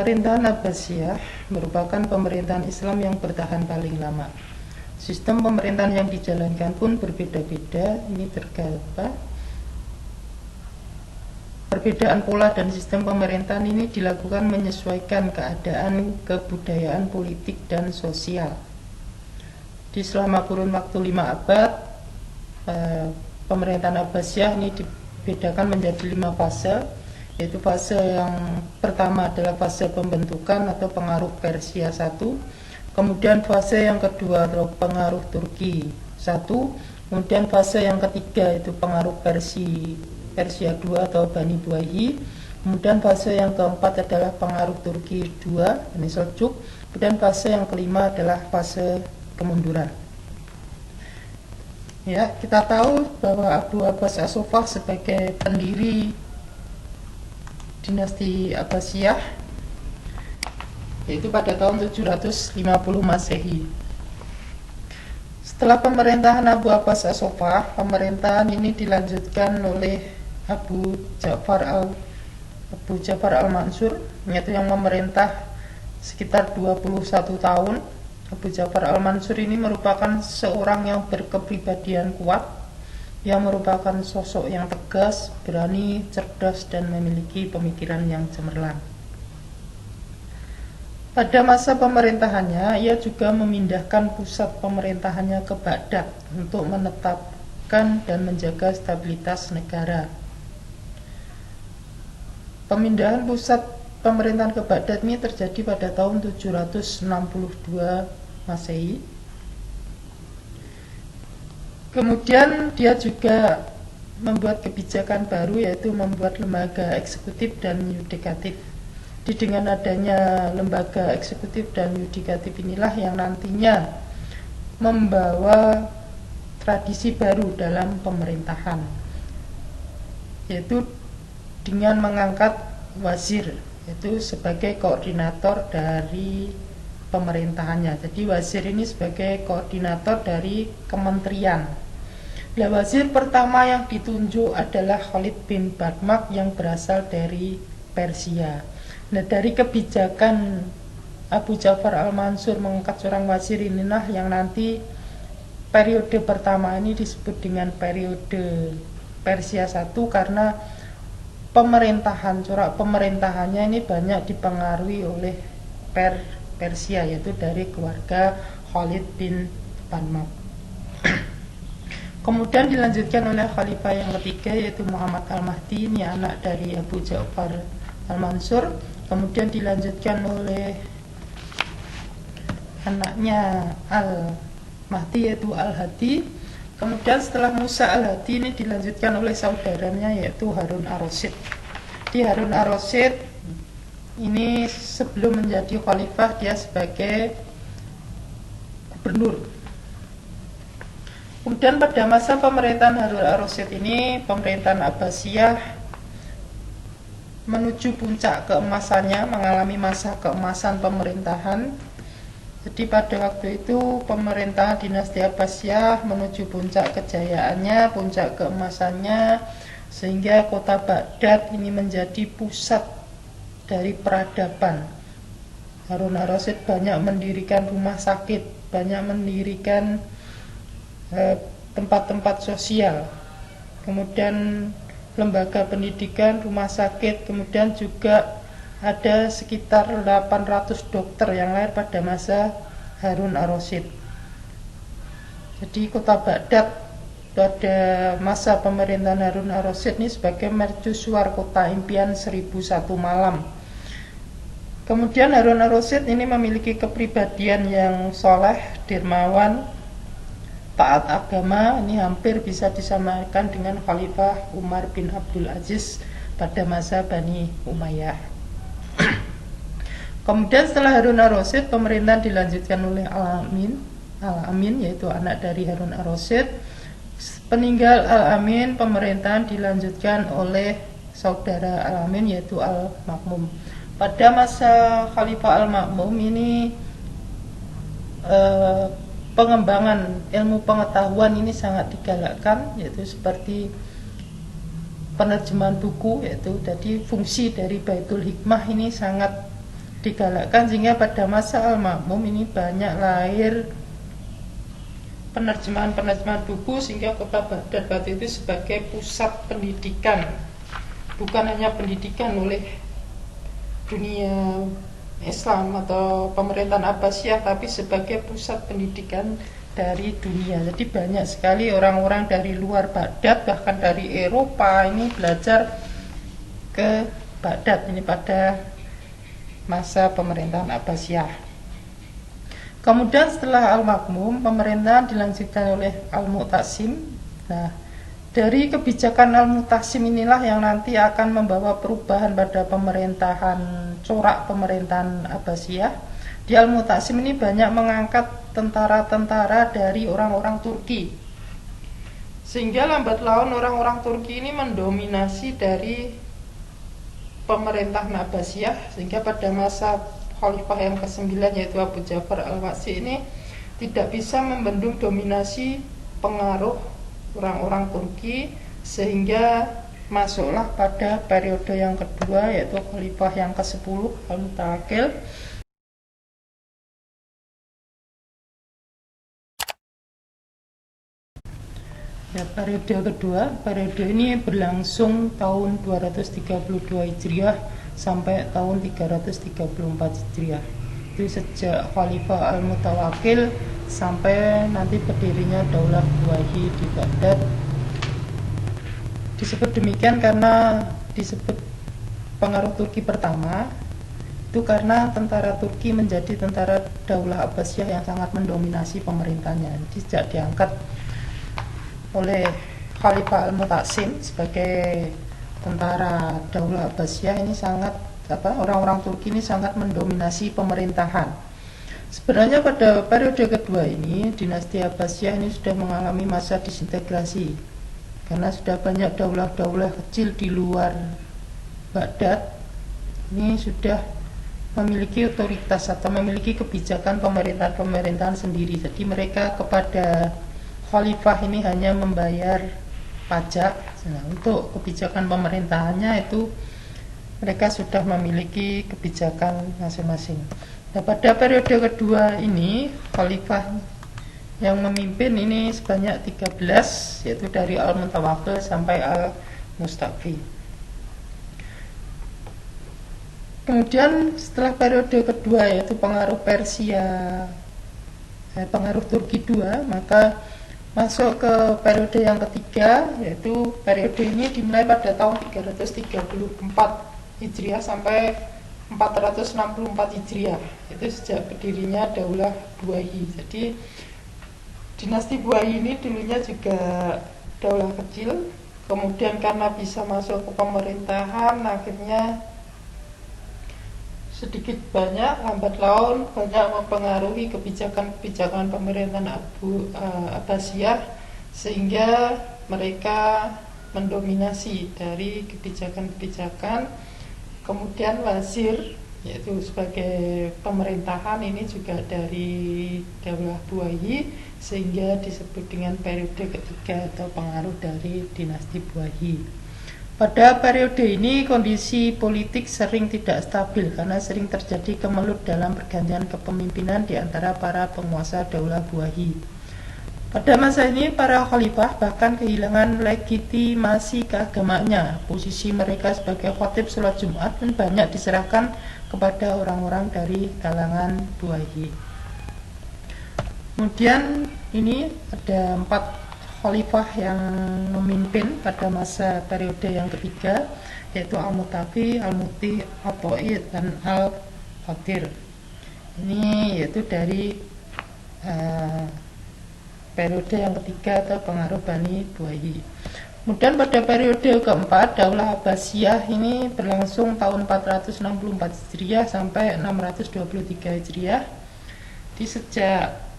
Pemerintahan Abbasiyah merupakan pemerintahan Islam yang bertahan paling lama. Sistem pemerintahan yang dijalankan pun berbeda-beda. Ini terdapat perbedaan pola dan sistem pemerintahan ini dilakukan menyesuaikan keadaan kebudayaan, politik, dan sosial. Di selama kurun waktu 5 abad, pemerintahan Abbasiyah ini dibedakan menjadi 5 fase, yaitu fase yang pertama adalah fase pembentukan atau pengaruh Persia 1, kemudian fase yang kedua adalah pengaruh Turki 1, kemudian fase yang ketiga itu pengaruh Persia 2 atau Bani Buayhi, kemudian fase yang keempat adalah pengaruh Turki 2, ini Seljuk, kemudian fase yang kelima adalah fase kemunduran. Ya, kita tahu bahwa Abu Abbas As-Saffah sebagai pendiri dinasti Abbasiyah yaitu pada tahun 750 Masehi. Setelah pemerintahan Abu Abbas As-Saffah, pemerintahan ini dilanjutkan oleh Abu Ja'far al-Mansur, yaitu yang memerintah sekitar 21 tahun. Abu Ja'far al-Mansur ini merupakan seorang yang berkepribadian kuat, yang merupakan sosok yang tegas, berani, cerdas, dan memiliki pemikiran yang cemerlang. Pada masa pemerintahannya, ia juga memindahkan pusat pemerintahannya ke Baghdad untuk menetapkan dan menjaga stabilitas negara. Pemindahan pusat pemerintahan ke Baghdad ini terjadi pada tahun 762 Masehi. Kemudian dia juga membuat kebijakan baru, yaitu membuat lembaga eksekutif dan yudikatif. Dengan adanya lembaga eksekutif dan yudikatif inilah yang nantinya membawa tradisi baru dalam pemerintahan, yaitu dengan mengangkat wazir, yaitu sebagai koordinator dari pemerintahannya. Jadi wazir ini sebagai koordinator dari kementerian. Nah, wazir pertama yang ditunjuk adalah Khalid bin Barmak yang berasal dari Persia. Nah, dari kebijakan Abu Ja'far al-Mansur mengangkat seorang wazir inilah yang nanti periode pertama ini disebut dengan periode Persia 1, karena corak pemerintahannya ini banyak dipengaruhi oleh Persia, yaitu dari keluarga Khalid bin Barmak. Kemudian dilanjutkan oleh khalifah yang ketiga, yaitu Muhammad al-Mahdi, ini anak dari Abu Ja'far al-Mansur. Kemudian dilanjutkan oleh anaknya al-Mahdi, yaitu al-Hadi. Kemudian setelah Musa al-Hadi ini dilanjutkan oleh saudaranya, yaitu Harun ar-Rasyid. Di Harun ar-Rasyid ini sebelum menjadi khalifah dia sebagai gubernur. Kemudian pada masa pemerintahan Harun ar-Rasyid ini, pemerintahan Abbasiyah menuju puncak keemasannya, mengalami masa keemasan pemerintahan. Jadi pada waktu itu pemerintahan dinasti Abbasiyah menuju puncak kejayaannya, puncak keemasannya, sehingga kota Baghdad ini menjadi pusat dari peradaban. Harun ar-Rasyid banyak mendirikan rumah sakit, banyak mendirikan tempat-tempat sosial, kemudian lembaga pendidikan, rumah sakit, kemudian juga ada sekitar 800 dokter yang lahir pada masa Harun ar-Rasyid. Jadi kota Baghdad pada masa pemerintahan Harun ar-Rasyid ini sebagai mercusuar kota impian 1001 malam. Kemudian Harun ar-Rasyid ini memiliki kepribadian yang soleh, dermawan, taat agama. Ini hampir bisa disamakan dengan Khalifah Umar bin Abdul Aziz pada masa Bani Umayyah. Kemudian setelah Harun ar-Rasyid, pemerintahan dilanjutkan oleh Al-Amin, yaitu anak dari Harun ar-Rasyid. Peninggal Al-Amin, pemerintahan dilanjutkan oleh saudara Al-Amin, yaitu Al-Makmum. Pada masa Khalifah Al-Makmum ini pengembangan ilmu pengetahuan ini sangat digalakkan, yaitu seperti penerjemahan buku, yaitu jadi fungsi dari Baitul Hikmah ini sangat digalakkan, sehingga pada masa Al-Ma'mun ini banyak lahir penerjemahan buku, sehingga kota Baghdad waktu itu sebagai pusat pendidikan, bukan hanya pendidikan oleh dunia Islam atau pemerintahan Abbasiyah, tapi sebagai pusat pendidikan dari dunia. Jadi banyak sekali orang-orang dari luar Baghdad, bahkan dari Eropa ini belajar ke Baghdad ini pada masa pemerintahan Abbasiyah. Kemudian setelah Al-Ma'mun, pemerintahan dilanjutkan oleh Al-Mu'tasim. Nah, dari kebijakan Al-Mu'tasim inilah yang nanti akan membawa perubahan pada corak pemerintahan Abbasiyah. Di Al-Mu'tasim ini banyak mengangkat tentara-tentara dari orang-orang Turki, sehingga lambat laun orang-orang Turki ini mendominasi dari pemerintahan Abbasiyah, sehingga pada masa Khalifah yang ke-9 yaitu Abu Ja'far Al-Wasi ini tidak bisa membendung dominasi pengaruh orang-orang Turki, sehingga masuklah pada periode yang kedua yaitu Khalifah yang ke-10 Al-Mutawakil. Ya, periode ini berlangsung tahun 232 Hijriah sampai tahun 334 Hijriah. Itu sejak Khalifah Al-Mutawakil sampai nanti berdirinya Daulah Buwayhi di Baghdad. Disebut demikian karena disebut pengaruh Turki pertama, itu karena tentara Turki menjadi tentara Daulah Abbasiyah yang sangat mendominasi pemerintahnya. Sejak diangkat oleh Khalifah Al-Mu'tasim sebagai tentara Daulah Abbasiyah, ini orang-orang Turki ini sangat mendominasi pemerintahan. Sebenarnya pada periode kedua ini dinasti Abbasiyah ini sudah mengalami masa disintegrasi, karena sudah banyak daulah-daulah kecil di luar Baghdad ini sudah memiliki otoritas atau memiliki kebijakan pemerintahan sendiri. Jadi mereka kepada Khalifah ini hanya membayar pajak. Nah, untuk kebijakan pemerintahannya itu mereka sudah memiliki kebijakan masing-masing. Nah, pada periode kedua ini Khalifah yang memimpin ini sebanyak 13, yaitu dari Al-Mutawakil sampai Al-Mustafi. Kemudian setelah periode kedua yaitu pengaruh pengaruh Turki II, maka masuk ke periode yang ketiga, yaitu periode ini dimulai pada tahun 334 Hijriah sampai 464 Hijriah. Itu sejak berdirinya Daulah Buwayhi. Jadi dinasti Buwayhi ini dulunya juga daulah kecil, kemudian karena bisa masuk ke pemerintahan, akhirnya sedikit banyak lambat laun banyak mempengaruhi kebijakan pemerintahan Abbasiyah, sehingga mereka mendominasi dari kebijakan. Kemudian wazir, yaitu sebagai pemerintahan, ini juga dari Daulah Buwayhi, sehingga disebut dengan periode ketiga atau pengaruh dari dinasti Buwayhi. Pada periode ini kondisi politik sering tidak stabil karena sering terjadi kemelut dalam pergantian kepemimpinan di antara para penguasa Daulah Buwayhi. Pada masa ini para khalifah bahkan kehilangan legitimasi keagamaannya. Posisi mereka sebagai khatib sholat Jumat dan banyak diserahkan kepada orang-orang dari kalangan Buwayhi. Kemudian ini ada 4 khalifah yang memimpin pada masa periode yang ketiga, yaitu Al-Mutafi, Al-Muti, Al-To'i, dan Al-Qadir. Ini yaitu dari periode yang ketiga atau pengaruh Bani Buwayhi. Kemudian pada periode keempat, Daulah Abbasiyah ini berlangsung tahun 464 Hijriah sampai 623 Hijriah. Di sejak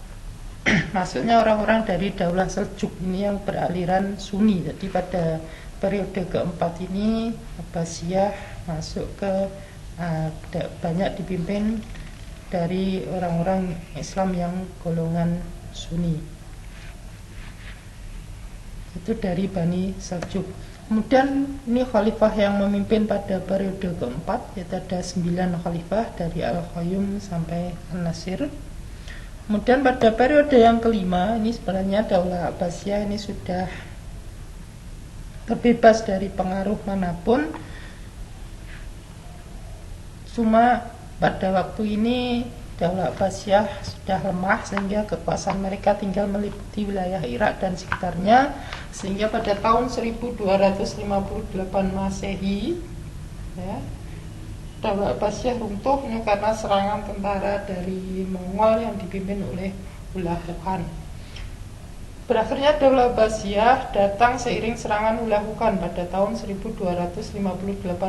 masuknya orang-orang dari Daulah Seljuk ini yang beraliran Sunni. Jadi pada periode keempat ini Abbasiyah masuk ke banyak dipimpin dari orang-orang Islam yang golongan Sunni, itu dari Bani Seljuk. Kemudian ini khalifah yang memimpin pada periode keempat, yaitu ada 9 khalifah dari Al-Qayyum sampai An-Nasir. Kemudian pada periode yang kelima, ini sebenarnya Daulah Abbasiyah ini sudah terbebas dari pengaruh manapun. Cuma pada waktu ini Daulah Abbasiyah sudah lemah sehingga kekuasaan mereka tinggal meliputi wilayah Irak dan sekitarnya, sehingga pada tahun 1258 Masehi ya, Daulah Abbasiyah runtuh karena serangan tentara dari Mongol yang dipimpin oleh Hulagu Khan. Berakhirnya Daulah Abbasiyah datang seiring serangan Hulagu Khan pada tahun 1258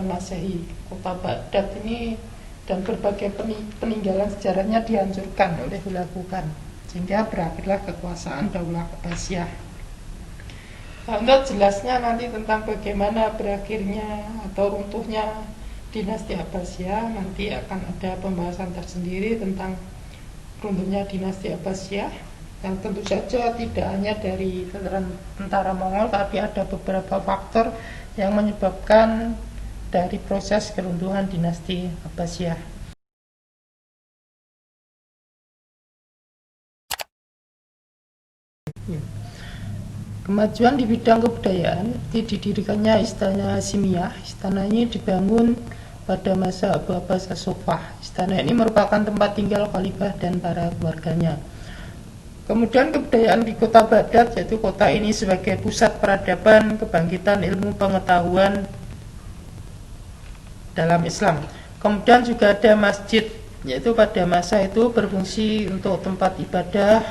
Masehi. Kota Baghdad ini dan berbagai peninggalan sejarahnya dihancurkan oleh Hulagu Khan, sehingga berakhirlah kekuasaan Daulah Abbasiyah. Nah, untuk jelasnya nanti tentang bagaimana berakhirnya atau runtuhnya dinasti Abbasiyah, nanti akan ada pembahasan tersendiri tentang runtuhnya dinasti Abbasiyah, yang tentu saja tidak hanya dari tentara Mongol, tapi ada beberapa faktor yang menyebabkan dari proses keruntuhan dinasti Abbasiyah. Kemajuan di bidang kebudayaan, didirikannya Istana Hasimiyah. Istana ini dibangun pada masa Abu Abbas As-Sofah. Istana ini merupakan tempat tinggal khalifah dan para keluarganya. Kemudian kebudayaan di kota Baghdad, yaitu kota ini sebagai pusat peradaban, kebangkitan ilmu pengetahuan dalam Islam. Kemudian juga ada masjid, yaitu pada masa itu berfungsi untuk tempat ibadah,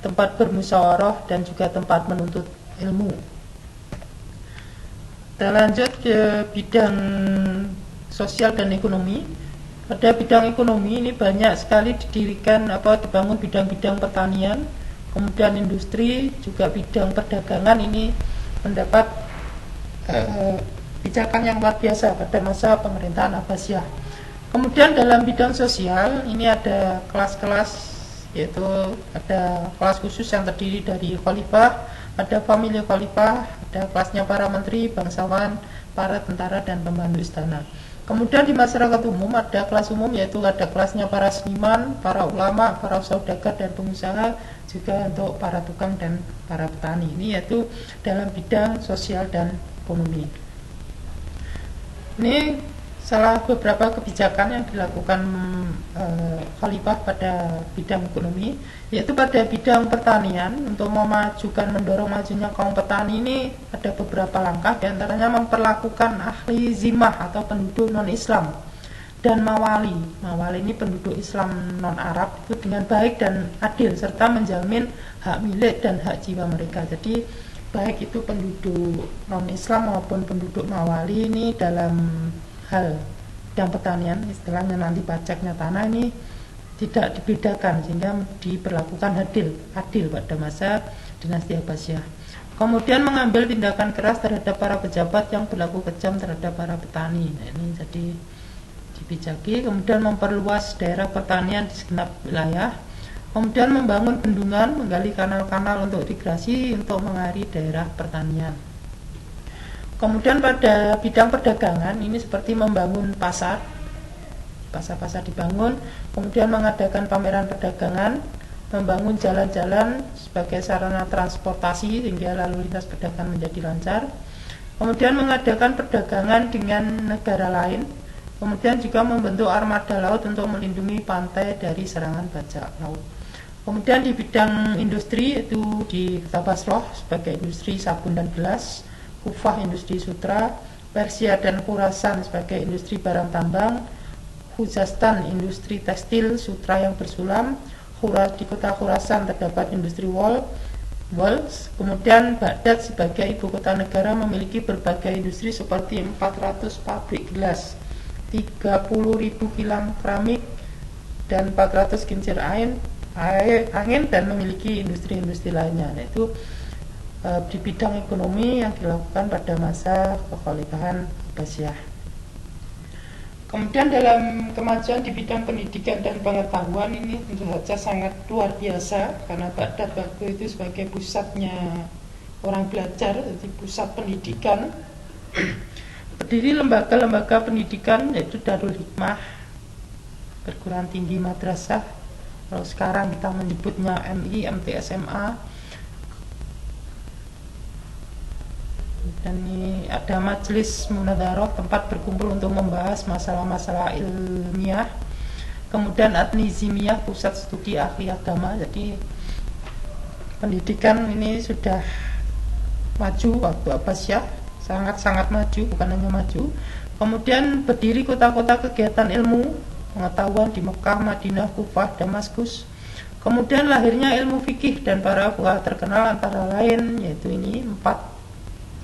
tempat bermusyawarah, dan juga tempat menuntut ilmu. Kita lanjut ke bidang sosial dan ekonomi. Pada bidang ekonomi ini banyak sekali dibangun bidang-bidang pertanian, kemudian industri, juga bidang perdagangan ini mendapat pijakan yang luar biasa pada masa pemerintahan Abbasiyah. Kemudian dalam bidang sosial ini ada kelas-kelas, yaitu ada kelas khusus yang terdiri dari khalifah, ada famili khalifah, ada kelasnya para menteri, bangsawan, para tentara, dan pembantu istana. Kemudian di masyarakat umum ada kelas umum, yaitu ada kelasnya para seniman, para ulama, para saudagar dan pengusaha, juga untuk para tukang dan para petani. Ini yaitu dalam bidang sosial dan ekonomi. Ini salah beberapa kebijakan yang dilakukan khalifah pada bidang ekonomi, yaitu pada bidang pertanian. Untuk mendorong majunya kaum petani ini ada beberapa langkah, diantaranya memperlakukan ahli zimah atau penduduk non-Islam dan mawali ini penduduk Islam non-Arab itu dengan baik dan adil, serta menjamin hak milik dan hak jiwa mereka. Jadi baik itu penduduk non-Islam maupun penduduk mawali ini dalam hal bidang pertanian, istilahnya nanti pajaknya tanah ini tidak dibedakan, sehingga diperlakukan adil pada masa dinasti Abbasiyah. Kemudian mengambil tindakan keras terhadap para pejabat yang berlaku kejam terhadap para petani. Nah, ini jadi dibijaki. Kemudian memperluas daerah pertanian di segenap wilayah. Kemudian membangun bendungan, menggali kanal-kanal untuk irigasi untuk mengairi daerah pertanian. Kemudian pada bidang perdagangan ini seperti membangun pasar dibangun, kemudian mengadakan pameran perdagangan, membangun jalan-jalan sebagai sarana transportasi sehingga lalu lintas perdagangan menjadi lancar. Kemudian mengadakan perdagangan dengan negara lain. Kemudian juga membentuk armada laut untuk melindungi pantai dari serangan bajak laut. Kemudian di bidang industri itu di Kota Basrah sebagai industri sabun dan gelas, Kufah industri sutra, Persia dan Khurasan sebagai industri barang tambang, Khuzestan industri tekstil sutra yang bersulam, di kota Khurasan terdapat industri wool. Kemudian Baghdad sebagai ibu kota negara memiliki berbagai industri seperti 400 pabrik gelas, 30.000 kilang keramik, dan 400 kincir angin, dan memiliki industri-industri lainnya. Nah, itu di bidang ekonomi yang dilakukan pada masa kekhalifahan Abbasiyah. Kemudian dalam kemajuan di bidang pendidikan dan pengetahuan ini tentu saja sangat luar biasa, karena Baghdad waktu itu sebagai pusatnya orang belajar, jadi pusat pendidikan Berdiri lembaga-lembaga pendidikan yaitu Darul Hikmah, perguruan tinggi madrasah, kalau sekarang kita menyebutnya MI, MTSMA. Dan ini ada majelis munadharah, tempat berkumpul untuk membahas masalah-masalah ilmiah. Kemudian Adnizimiyah, pusat studi ahli agama. Jadi pendidikan ini sudah maju waktu Abbasiyah, sangat-sangat maju, bukan hanya maju. Kemudian berdiri kota-kota kegiatan ilmu pengetahuan di Mekah, Madinah, Kufah, Damaskus. Kemudian lahirnya ilmu fikih dan para fuqaha terkenal antara lain yaitu ini 4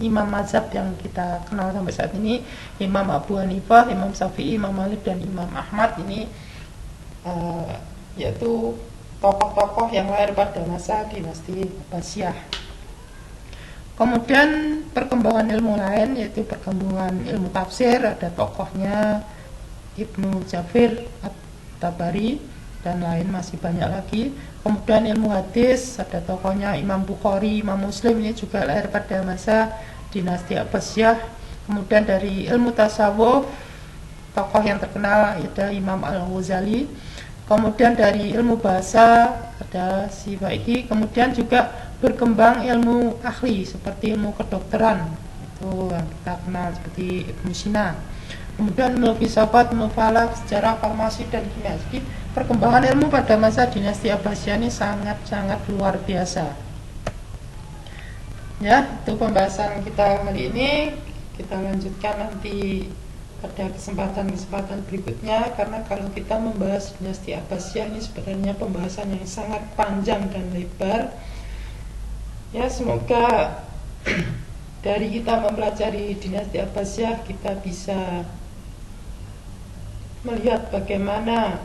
imam mazhab yang kita kenal sampai saat ini, Imam Abu Hanifah, Imam Syafi'i, Imam Malik, dan Imam Ahmad. Ini yaitu tokoh-tokoh yang lahir pada masa dinasti Abbasiyah. Kemudian perkembangan ilmu lain yaitu perkembangan ilmu tafsir, ada tokohnya Ibnu Jafir At-Tabari dan lain masih banyak lagi. Kemudian ilmu hadis, ada tokohnya Imam Bukhari, Imam Muslim, ini juga lahir pada masa dinasti Abbasiyah. Kemudian dari ilmu tasawuf, tokoh yang terkenal ada Imam Al-Ghazali. Kemudian dari ilmu bahasa ada Siwaidi. Kemudian juga berkembang ilmu ahli seperti ilmu kedokteran, itu yang kita kenal seperti Ibnu Sina. Kemudian ilmu filsafat, ilmu falak, sejarah, farmasi, dan kimia. Jadi perkembangan ilmu pada masa dinasti Abbasiyah ini sangat-sangat luar biasa. Ya, itu pembahasan kita kali ini. Kita lanjutkan nanti pada kesempatan-kesempatan berikutnya, karena kalau kita membahas dinasti Abbasiyah ini sebenarnya pembahasan yang sangat panjang dan lebar. Ya, semoga dari kita mempelajari dinasti Abbasiyah kita bisa melihat bagaimana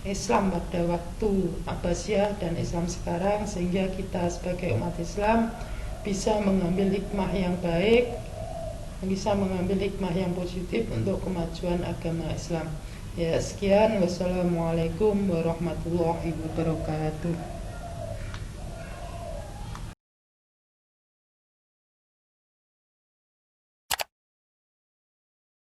Islam pada waktu Abbasiyah dan Islam sekarang, sehingga kita sebagai umat Islam bisa mengambil hikmah yang baik, bisa mengambil hikmah yang positif untuk kemajuan agama Islam. Ya, sekian, wassalamualaikum warahmatullahi wabarakatuh.